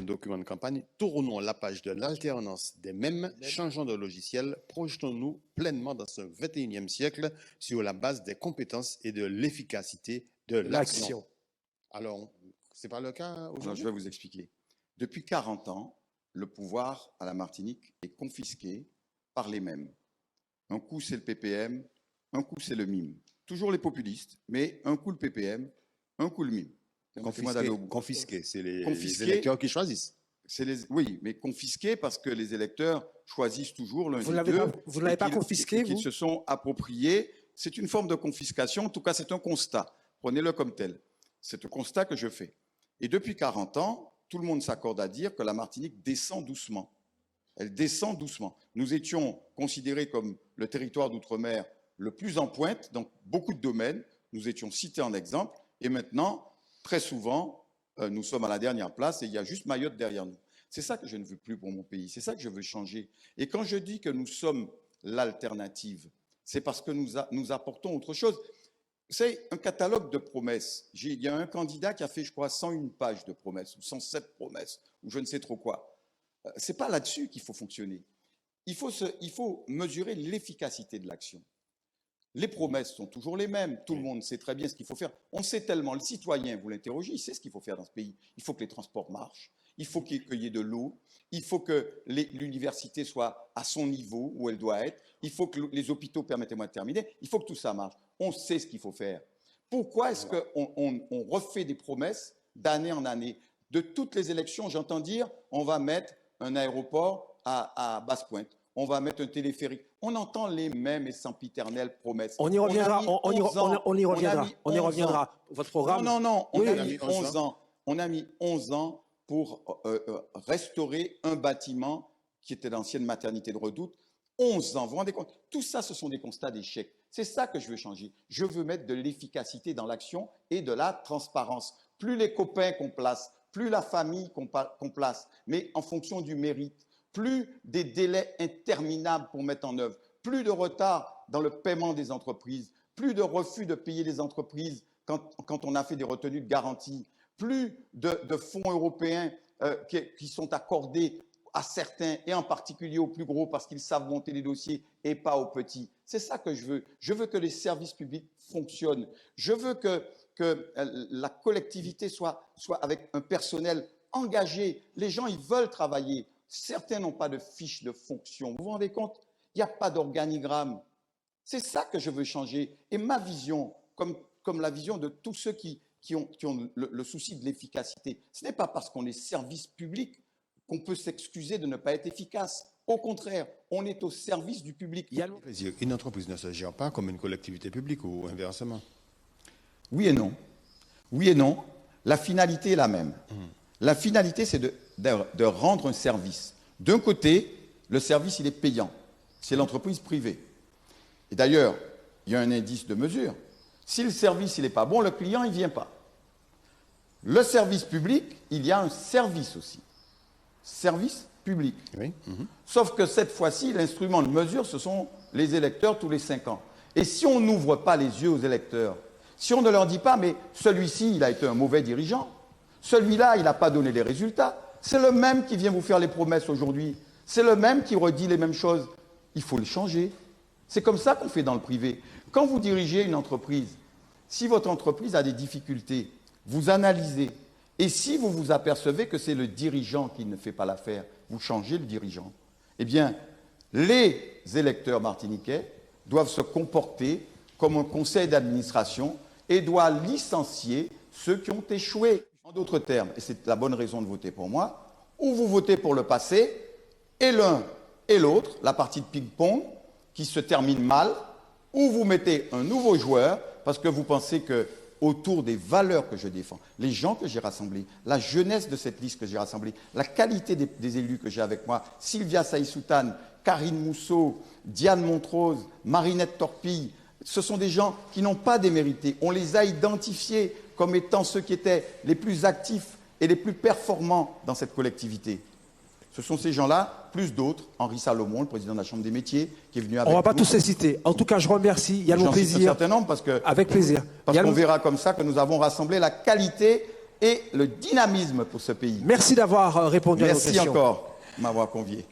document de campagne, tournons la page de l'alternance des mêmes, changeons de logiciel, projetons-nous pleinement dans ce 21e siècle sur la base des compétences et de l'efficacité de l'action. Alors, ce n'est pas le cas aujourd'hui? Je vais vous expliquer. Depuis 40 ans, le pouvoir à la Martinique est confisqué par les mêmes. Un coup, c'est le PPM, un coup, c'est le MIM. Toujours les populistes, mais un coup le PPM, un coup le MIM. Confisqué, c'est les électeurs qui choisissent. Oui, mais confisqué parce que les électeurs choisissent toujours l'un des deux. Vous ne l'avez pas confisqué, qu'ils se sont appropriés. C'est une forme de confiscation. En tout cas, c'est un constat. Prenez-le comme tel. C'est un constat que je fais. Et depuis 40 ans, tout le monde s'accorde à dire que la Martinique descend doucement. Elle descend doucement. Nous étions considérés comme le territoire d'outre-mer le plus en pointe dans beaucoup de domaines. Nous étions cités en exemple. Et maintenant, très souvent, nous sommes à la dernière place et il y a juste Mayotte derrière nous. C'est ça que je ne veux plus pour mon pays. C'est ça que je veux changer. Et quand je dis que nous sommes l'alternative, c'est parce que nous apportons autre chose. C'est un catalogue de promesses. Il y a un candidat qui a fait, je crois, 101 pages de promesses, ou 107 promesses, ou je ne sais trop quoi. Ce n'est pas là-dessus qu'il faut fonctionner. Il faut mesurer l'efficacité de l'action. Les promesses sont toujours les mêmes. Tout le monde sait très bien ce qu'il faut faire. On sait tellement, le citoyen, vous l'interrogez, il sait ce qu'il faut faire dans ce pays. Il faut que les transports marchent, il faut qu'il y ait de l'eau, il faut que l'université soit à son niveau où elle doit être, il faut que les hôpitaux, permettez-moi de terminer, il faut que tout ça marche. On sait ce qu'il faut faire. Pourquoi est-ce qu'on refait des promesses d'année en année? De toutes les élections, j'entends dire, on va mettre un aéroport à Basse-Pointe. On va mettre un téléphérique. On entend les mêmes et sempiternelles promesses. On y reviendra. On y reviendra. Votre programme. Non. On a mis 11 ans. On a mis 11 ans pour restaurer un bâtiment qui était l'ancienne maternité de Redoute. 11 ans. Vous vous rendez compte? Tout ça, ce sont des constats d'échec. C'est ça que je veux changer. Je veux mettre de l'efficacité dans l'action et de la transparence. Plus les copains qu'on place, plus la famille qu'on place, mais en fonction du mérite. Plus des délais interminables pour mettre en œuvre, plus de retard dans le paiement des entreprises, plus de refus de payer les entreprises quand on a fait des retenues de garantie, plus de fonds européens qui sont accordés à certains, et en particulier aux plus gros, parce qu'ils savent monter les dossiers et pas aux petits. C'est ça que je veux. Je veux que les services publics fonctionnent. Je veux que la collectivité soit avec un personnel engagé. Les gens, ils veulent travailler. Certains n'ont pas de fiche de fonction. Vous vous rendez compte? Il n'y a pas d'organigramme. C'est ça que je veux changer. Et ma vision, comme la vision de tous ceux qui ont le souci de l'efficacité, ce n'est pas parce qu'on est service public qu'on peut s'excuser de ne pas être efficace. Au contraire, on est au service du public. Une entreprise ne se gère pas comme une collectivité publique ou inversement? Oui et non. Oui et non. La finalité est la même. La finalité, c'est de rendre un service. D'un côté, le service, il est payant. C'est l'entreprise privée. Et d'ailleurs, il y a un indice de mesure. Si le service, il n'est pas bon, le client, il ne vient pas. Le service public, il y a un service aussi. Service public. Oui. Sauf que cette fois-ci, l'instrument de mesure, ce sont les électeurs tous les 5 ans. Et si on n'ouvre pas les yeux aux électeurs, si on ne leur dit pas, mais celui-ci, il a été un mauvais dirigeant, celui-là, il n'a pas donné les résultats, c'est le même qui vient vous faire les promesses aujourd'hui, c'est le même qui redit les mêmes choses. Il faut le changer. C'est comme ça qu'on fait dans le privé. Quand vous dirigez une entreprise, si votre entreprise a des difficultés, vous analysez. Et si vous vous apercevez que c'est le dirigeant qui ne fait pas l'affaire, vous changez le dirigeant. Eh bien, les électeurs martiniquais doivent se comporter comme un conseil d'administration et doivent licencier ceux qui ont échoué. En d'autres termes, et c'est la bonne raison de voter pour moi, ou vous votez pour le passé, et l'un et l'autre, la partie de ping-pong qui se termine mal, ou vous mettez un nouveau joueur parce que vous pensez que autour des valeurs que je défends, les gens que j'ai rassemblés, la jeunesse de cette liste que j'ai rassemblée, la qualité des élus que j'ai avec moi, Sylvia Saïsoutane, Karine Mousseau, Diane Montrose, Marinette Torpille, ce sont des gens qui n'ont pas démérité. On les a identifiés comme étant ceux qui étaient les plus actifs et les plus performants dans cette collectivité. Ce sont ces gens-là, plus d'autres, Henri Salomon, le président de la Chambre des métiers, qui est venu avec nous. On ne va pas tous les citer. En tout cas, je remercie. Il y a mon plaisir. Un certain nombre parce que, avec plaisir. Parce qu'on verra comme ça que nous avons rassemblé la qualité et le dynamisme pour ce pays. Merci d'avoir répondu à nos questions. Merci encore de m'avoir convié.